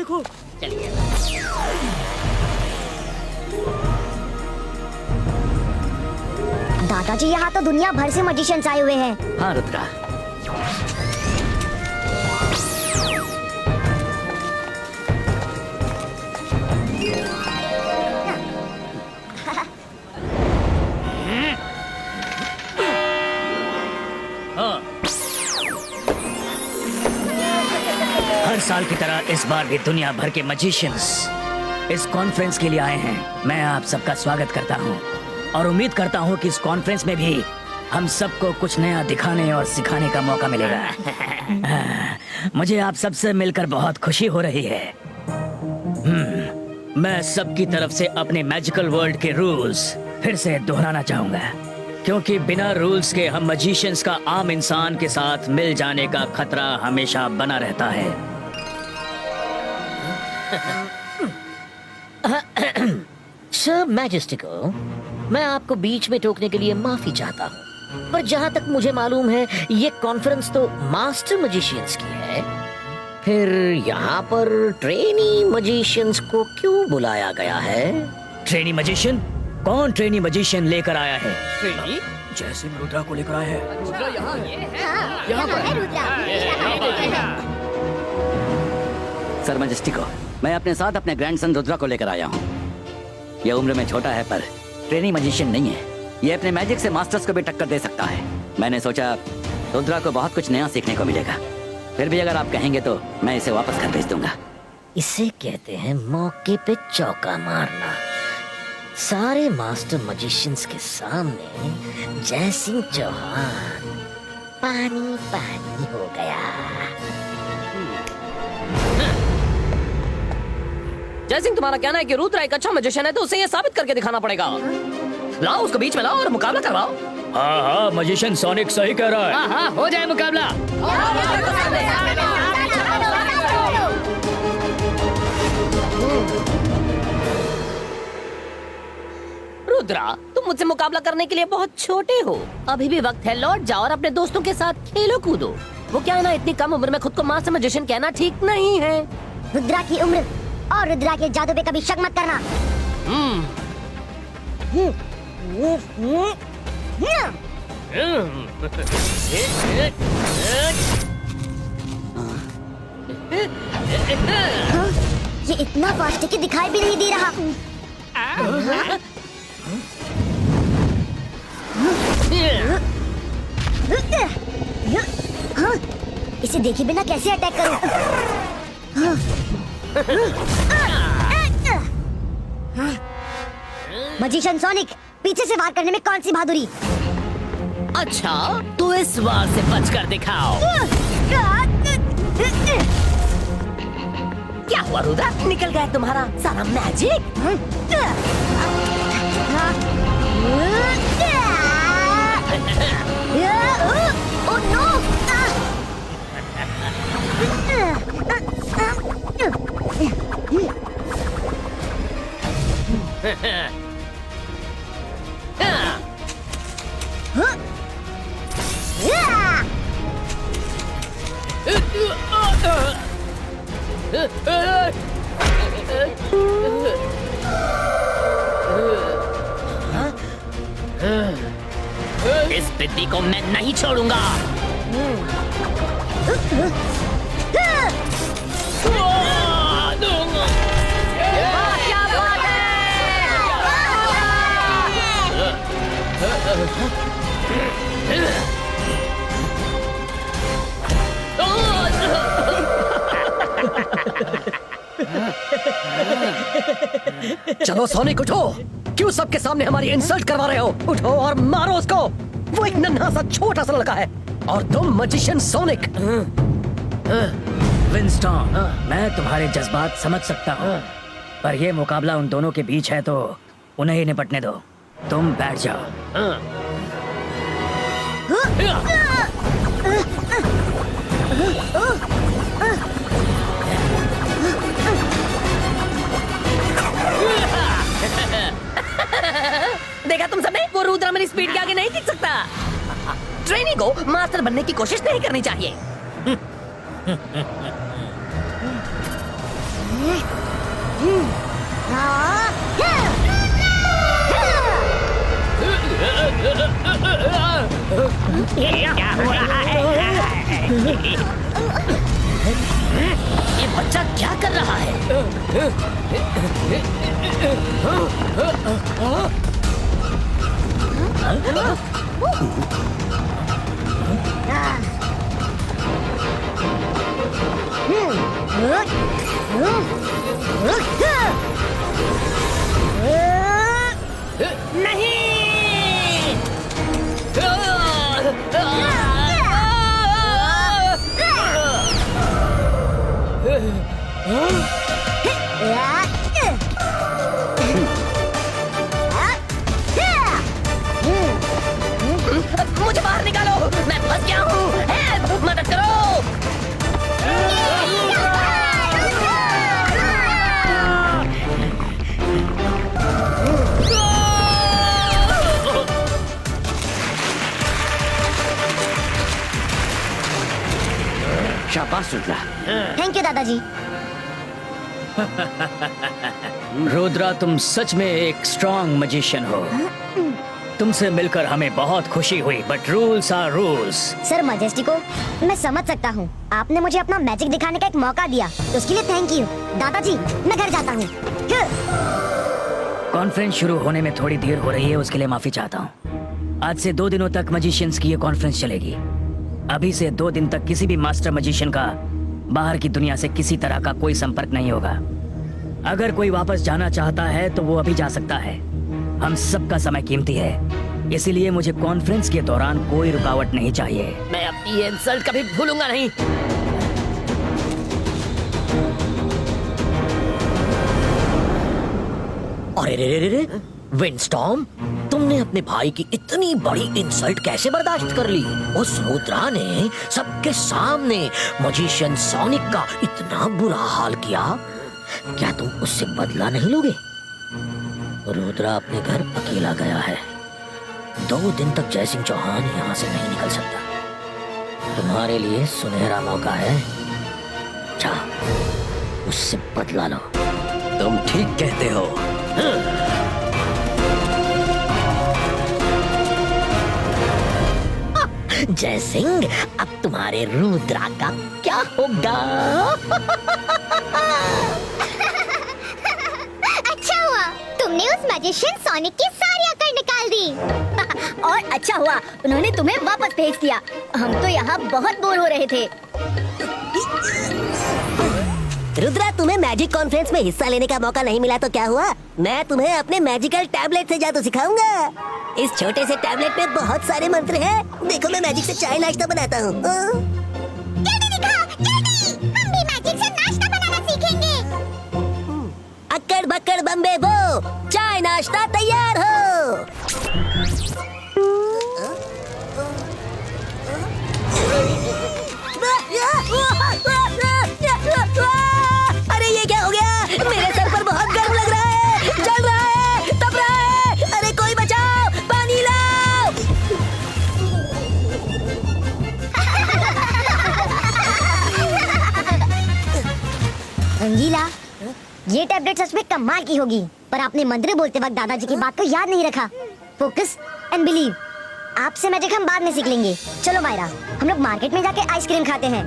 देखो। चलिए। दादाजी, यहाँ तो दुनिया भर से मजिशियंस आए हुए हैं। हाँ रुद्रा, हर साल की तरह इस बार भी दुनिया भर के मजिशियंस इस कॉन्फ्रेंस के लिए आए हैं। मैं आप सबका स्वागत करता हूं और उम्मीद करता हूं कि इस कॉन्फ्रेंस में भी हम सबको कुछ नया दिखाने और सिखाने का मौका मिलेगा। मुझे आप सबसे मिलकर बहुत खुशी हो रही है। मैं सबकी तरफ से अपने मैजिकल वर्ल्ड के रूल्स फिर से दोहराना चाहूंगा, क्योंकि बिना रूल्स के हम मजिशियंस का आम इंसान के साथ मिल जाने का खतरा हमेशा बना रहता है। सर मैजेस्टिको, मैं आपको बीच में टोकने के लिए माफी चाहता हूँ, पर जहाँ तक मुझे मालूम है ये कॉन्फ्रेंस तो मास्टर मजिशियंस की है। फिर यहाँ पर ट्रेनी मजिशियंस को क्यों बुलाया गया है? Trainee magician? कौन ट्रेनी मजिशियन लेकर आया है? ट्रेनी? जैसे रुद्रा को लेकर आया है। रुद्रा यहाँ है। यहाँ पर। सर मैजेस्टिको, मैं अपने साथ अपने ग्रैंडसन रुद्रा को लेकर आया हूँ। ये उम्र में छोटा है पर ट्रेनी मजिशियन नहीं है। ये अपने मैजिक से मास्टर्स को भी टक्कर दे सकता है। मैंने सोचा रुद्रा को बहुत कुछ नया सीखने को मिलेगा। फिर भी अगर आप कहेंगे तो मैं इसे वापस घर भेज दूंगा। इसे कहते हैं मौके पे चौका मारना। सारे मास्टर मजिशियंस के सामने जयसिंह चौहान पानी पानी हो गया। जयसिंह, तुम्हारा कहना है कि रुद्रा एक अच्छा मजिशियन है, तो उसे ये साबित करके दिखाना पड़ेगा। लाओ उसको बीच में लाओ और मुकाबला करवाओ। हाँ हाँ, मजिशियन सोनिक सही कह रहा है। हाँ हाँ, हो जाए मुकाबला। रुद्रा, तुम मुझसे मुकाबला करने के लिए बहुत छोटे हो। अभी भी वक्त है, लौट जाओ और अपने दोस्तों के साथ खेलो कूदो। वो क्या है ना, इतनी कम उम्र में खुद को मास्टर मजिशियन कहना ठीक नहीं है। रुद्रा की उम्र और रुद्रा के जादू पे कभी शक मत करना। ये इतना फास्ट है कि दिखाई भी नहीं दे रहा। हाँ, इसे देखे बिना कैसे अटैक करूं? मजिशियन सोनिक, पीछे से वार करने में कौन सी बहादुरी? अच्छा, तो इस वार से बचकर दिखाओ। क्या हुआ रुद्रा, निकल गया तुम्हारा सारा मैजिक? Oh no! इस पिद्दी को मैं नहीं छोड़ूंगा। क्या बात चलो सोनिक, उठो। क्यों सबके सामने हमारी इंसल्ट करवा रहे हो? उठो और मारो उसको। वो एक नन्हा सा छोटा सा लड़का है और तुम मजिशियन सोनिक। विंस्टन, मैं तुम्हारे जज्बात समझ सकता हूँ, पर यह मुकाबला उन दोनों के बीच है तो उन्हें ही निपटने दो। तुम बैठ जाओ। देखा तुम सबने, वो रुद्रा मेरी स्पीड के आगे नहीं टिक सकता। ट्रेनी को मास्टर बनने की कोशिश नहीं करनी चाहिए। ये बच्चा क्या कर रहा है? मुझे बाहर निकालो, मैं फंस गया हूँ। हेल्प, मदद करो। शाबाश रुद्रा। थैंक यू दादाजी। रुद्रा, तुम सच में एक स्ट्रॉन्ग मैजिशियन हो। तुमसे मिलकर हमें बहुत खुशी हुई, but rules are rules. Sir Majestico, मैं समझ सकता हूँ, आपने मुझे अपना मैजिक दिखाने का एक मौका दिया, तो उसके लिए थैंक यू। दादाजी, मैं घर जाता हूँ। कॉन्फ्रेंस शुरू होने में थोड़ी देर हो रही है, उसके लिए माफी चाहता हूँ। आज से 2 दिनों तक मैजिशियंस की ये कॉन्फ्रेंस चलेगी। अभी से 2 दिन तक किसी भी मास्टर मैजिशियन का बाहर की दुनिया से किसी तरह का कोई संपर्क नहीं होगा। अगर कोई वापस जाना चाहता है तो वो अभी जा सकता है। हम सबका समय कीमती है, इसीलिए मुझे कॉन्फ्रेंस के दौरान कोई रुकावट नहीं चाहिए। मैं अपनी ये इंसल्ट कभी भूलूंगा नहीं। अरे रे रे रे, विंडस्टॉर्म, तुमने अपने भाई की इतनी बड़ी इंसल्ट कैसे बर्दाश्त कर ली? उस रुद्रा ने सबके सामने मैजिशियन सोनिक का इतना बुरा हाल किया, क्या तुम उससे बदला नहीं लोगे? रुद्रा अपने घर अकेला गया है। 2 दिन तक जयसिंह चौहान यहाँ से नहीं निकल सकता। तुम्हारे लिए सुनहरा मौका है, जाओ उससे बदला लो। तुम ठीक कहते हो। जयसिंह, अब तुम्हारे रुद्रा का क्या होगा? अच्छा हुआ तुमने उस मैजिशियन सोनिक की सारी अकड़ निकाल दी। और अच्छा हुआ उन्होंने तुम्हें वापस भेज दिया। हम तो यहाँ बहुत बोर हो रहे थे। रुद्रा, तुम्हें मैजिक कॉन्फ्रेंस में हिस्सा लेने का मौका नहीं मिला तो क्या हुआ? मैं तुम्हें अपने मैजिकल टैबलेट से जादू सिखाऊंगा। इस छोटे से टैबलेट में बहुत सारे मंत्र हैं। देखो, मैं मैजिक से चाय नाश्ता बनाता हूँ। जल्दी दिखा, जल्दी। हम भी मैजिक से नाश्ता बनाना सीखेंगे। अक्कड़ बक्कड़ बम्बे बो, चाय नाश्ता तैयार हो। अरे ये क्या हो गया? मेरे सर पर बहुत गर्म लग रहा है, जल रहा है, तप रहा है। अरे कोई बचाओ, पानी लाओ। रंगीला, ये टैबलेट सच में कमाल की होगी, पर आपने मंत्र बोलते वक्त दादाजी की बात को याद नहीं रखा। Focus and believe. आपसे मैजिक हम बाद में सीख लेंगे। चलो मायरा, हम लोग मार्केट में जाके आइसक्रीम खाते हैं।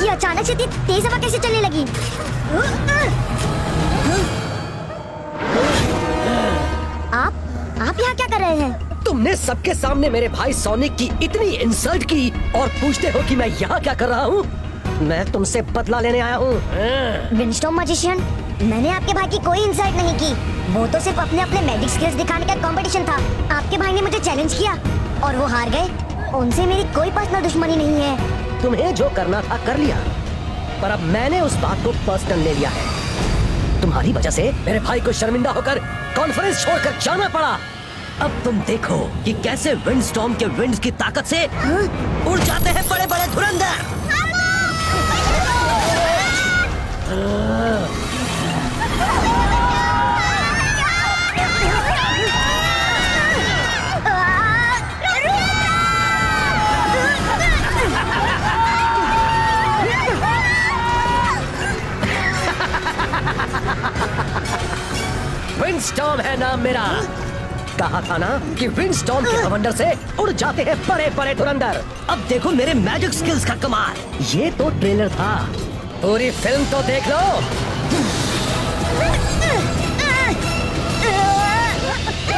ये अचानक से इतनी तेज हवा कैसे चलने लगी? आप यहाँ क्या कर रहे हैं? तुमने सबके सामने मेरे भाई सोनिक की इतनी इंसल्ट की और पूछते हो कि मैं यहाँ क्या कर रहा हूँ? मैं तुमसे बदला लेने आया हूँ। विंडस्टॉर्म मैजिशियन, मैंने आपके भाई की कोई इंसल्ट नहीं की। वो तो सिर्फ अपने अपने मैजिक स्किल्स दिखाने का कंपटीशन था। आपके भाई ने मुझे चैलेंज किया और वो हार गए। उनसे मेरी कोई पर्सनल दुश्मनी नहीं है। तुम्हें जो करना था कर लिया, पर अब मैंने उस बात को पर्सनल ले लिया है। तुम्हारी वजह से मेरे भाई को शर्मिंदा होकर कॉन्फ्रेंस छोड़कर जाना पड़ा। अब तुम देखो कि कैसे विंड स्टॉर्म के विंड्स की ताकत से उड़ जाते हैं बड़े बड़े धुरंधर। विंडस्टॉर्म है नाम मेरा। कहा था ना कि विंडस्टॉर्म के कमांडर से उड़ जाते हैं बड़े बड़े धुरंधर। अब देखो मेरे मैजिक स्किल्स का कमाल। ये तो ट्रेलर था, पूरी फिल्म तो देख लो।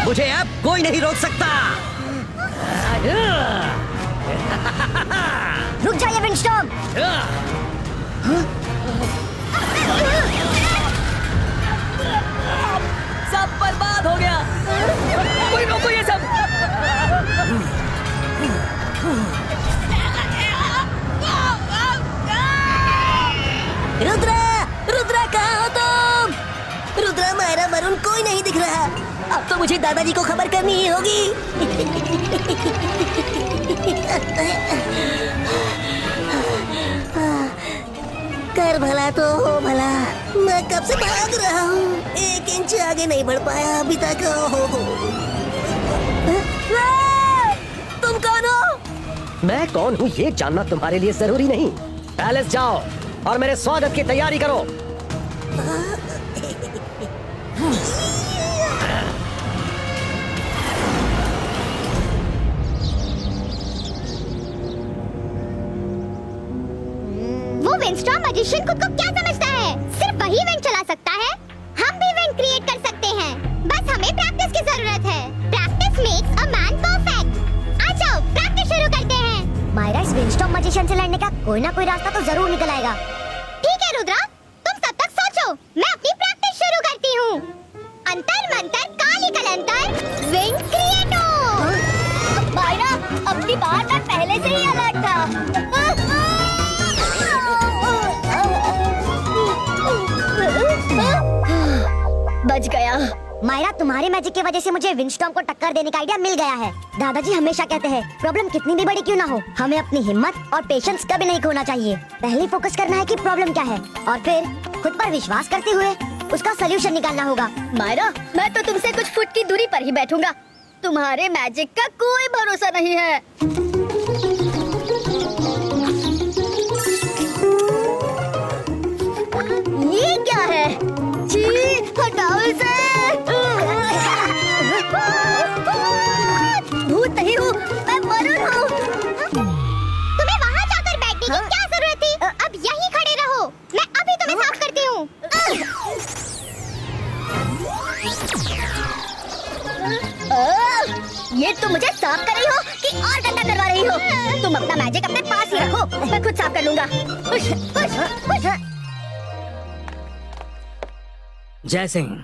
मुझे अब कोई नहीं रोक सकता। रुक जाइए विंडस्टॉर्म। सब बर्बाद हो गया। कोई रोको ये सब। रुद्रा, रुद्रा कहाँ हो तुम? रुद्रा, मायरा, वरुण कोई नहीं दिख रहा। अब तो मुझे दादाजी को खबर करनी ही होगी। कर भला तो हो भला। मैं कब से भाग रहा हूँ, 1 इंच आगे नहीं बढ़ पाया अभी तक। तुम कौन हो? मैं कौन हूँ ये जानना तुम्हारे लिए जरूरी नहीं। पैलेस जाओ और मेरे स्वागत की तैयारी करो। वो विंडस्टॉर्म मैजिशियन खुद को क्या समझता है? सिर्फ वही विंड चला सकता है। हम भी विंड क्रिएट कर सकते हैं, बस हमें प्रैक्टिस की जरूरत है। Practice makes a man perfect. आ जाओ, प्रैक्टिस शुरू करते हैं। मायरा, इस विंडस्टॉर्म मैजिशियन से लड़ने का कोई ना कोई रास्ता तो जरूर निकल आएगा। ठीक है रुद्रा, तुम तब तक सोचो, मैं अपनी प्रैक्टिस शुरू करती हूँ। अंतर मंतर काली कलंतर विंड क्रिएटो। मायरा, अपनी बात मैं पहले से ही अलर्ट था। बच गया। मायरा, तुम्हारे मैजिक की वजह से मुझे विंडस्टॉर्म को टक्कर देने का आइडिया मिल गया है। दादाजी हमेशा कहते हैं, प्रॉब्लम कितनी भी बड़ी क्यों ना हो, हमें अपनी हिम्मत और पेशेंस कभी नहीं खोना चाहिए। पहले फोकस करना है कि प्रॉब्लम क्या है और फिर खुद पर विश्वास करते हुए उसका सलूशन निकालना होगा। मायरा, मैं तो तुमसे कुछ फुट की दूरी पर ही बैठूंगा। तुम्हारे मैजिक का कोई भरोसा नहीं है। ये क्या है? छी, हटाओ इसे। भूत नहीं हूँ, मैं वरुण हूँ। तुम्हें वहाँ जाकर बैठने की क्या जरूरत थी? अब यहीं खड़े रहो, मैं अभी तुम्हें साफ करती हूँ। ये तुम मुझे साफ कर रही हो कि और गंदा करवा रही हो? तुम अपना मैजिक अपने पास ही रखो, मैं खुद साफ कर लूंगा। हुश, हुश, हुश। जय सिंह,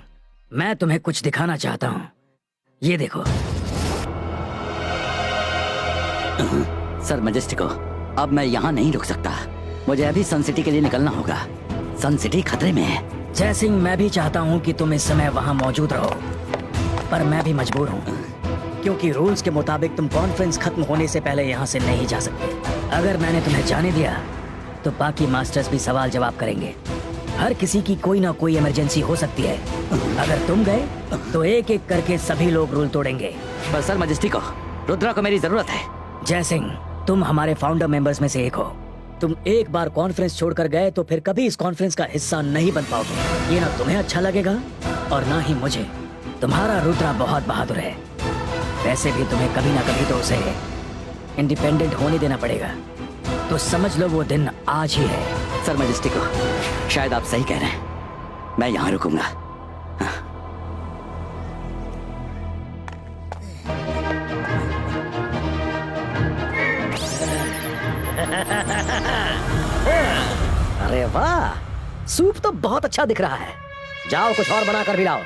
मैं तुम्हें कुछ दिखाना चाहता हूँ। ये देखो। सर मैजेस्टिको, अब मैं यहाँ नहीं रुक सकता। मुझे अभी सन सिटी के लिए निकलना होगा। सन सिटी खतरे में है। जय सिंह, मैं भी चाहता हूँ कि तुम इस समय वहाँ मौजूद रहो, पर मैं भी मजबूर हूँ, क्योंकि रूल्स के मुताबिक तुम कॉन्फ्रेंस खत्म होने से पहले यहाँ से नहीं जा सकते। अगर मैंने तुम्हें जाने दिया तो बाकी मास्टर्स भी सवाल जवाब करेंगे। हर किसी की कोई ना कोई इमरजेंसी हो सकती है। अगर तुम गए तो एक एक करके सभी लोग रूल तोड़ेंगे। पर सर मैजेस्टिको, रुद्रा को मेरी जरूरत है। जय सिंह, तुम हमारे फाउंडर मेंबर्स में से एक हो। तुम एक बार कॉन्फ्रेंस छोड़कर गए तो फिर कभी इस कॉन्फ्रेंस का हिस्सा नहीं बन पाओगे। ये ना तुम्हें अच्छा लगेगा और ना ही मुझे। तुम्हारा रुद्रा बहुत बहादुर है। वैसे भी तुम्हें कभी ना कभी तो उसे इंडिपेंडेंट होने देना पड़ेगा। तो समझ लो वो दिन आज ही है। सर मैजेस्टिको, शायद आप सही कह रहे हैं। मैं यहाँ रुकूंगा। अरे वाह, सूप तो बहुत अच्छा दिख रहा है। जाओ कुछ और बना कर भी लाओ,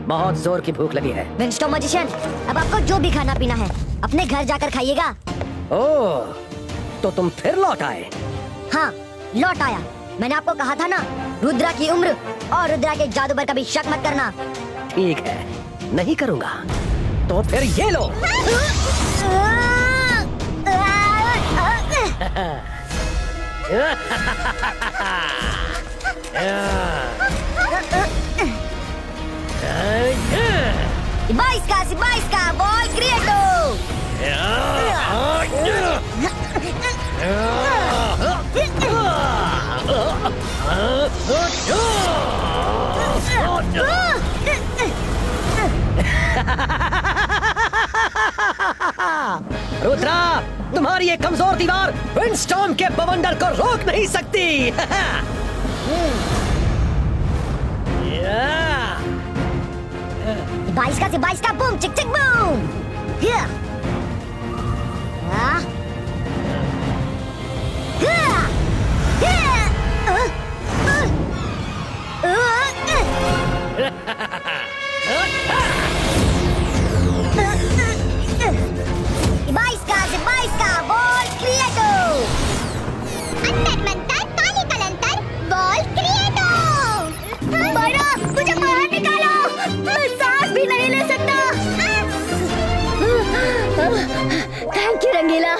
बहुत जोर की भूख लगी है। विंडस्टॉर्म मैजिशियन, अब आपको जो भी खाना पीना है अपने घर जाकर खाइएगा। ओह, तो तुम फिर लौट आए? हाँ, लौट आया। मैंने आपको कहा था ना, रुद्रा की उम्र और रुद्रा के जादू पर कभी शक मत करना। ठीक है, नहीं करूंगा। तो फिर ये लो। Ibaiska, ball creato. रुद्रा, तुम्हारी ये कमजोर दीवार विंडस्टॉर्म के बवंडर को रोक नहीं सकती। Ibaiska, boom, chick, chick, boom. Yeah. Ah. Yeah. Ibaiska, ball creato. अंतर काली कलंतर, ball creato. बड़ा, मुझे बाहर निकालो. मैं सांस भी नहीं ले सकता. Thank you Rangeela.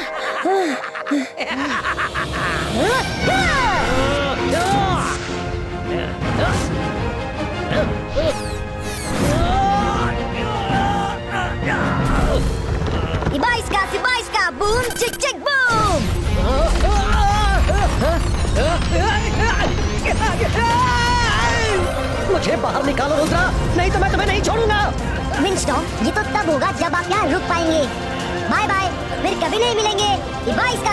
Ibaiska, boom, chick, chick, boom. मुझे बाहर निकालो रुद्रा, नहीं तो मैं तुम्हें नहीं छोड़ूंगा। विंडस्टॉर्म, ये तो तब होगा जब आप यहाँ रुक पाएंगे. बाय बाय, फिर कभी नहीं मिलेंगे. Ibaiska,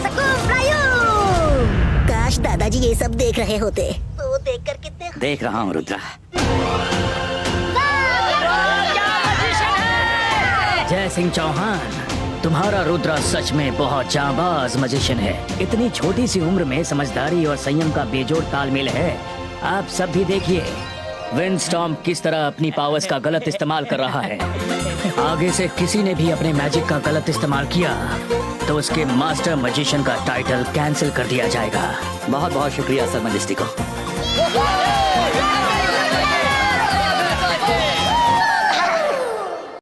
सकूम प्रायूम. काश दादाजी ये सब देख रहे होते तो वो देखकर कितने देख रहा हूँ रुद्रा। जय सिंह चौहान, तुम्हारा रुद्रा सच में बहुत जांबाज मजिशियन है। इतनी छोटी सी उम्र में समझदारी और संयम का बेजोड़ तालमेल है। आप सब भी देखिए विंडस्टॉर्म किस तरह अपनी पावर्स का गलत इस्तेमाल कर रहा है। आगे से किसी ने भी अपने मैजिक का गलत इस्तेमाल किया तो उसके मास्टर मजिशियन का टाइटल कैंसिल कर दिया जाएगा। बहुत बहुत शुक्रिया सर मजेस्टी को।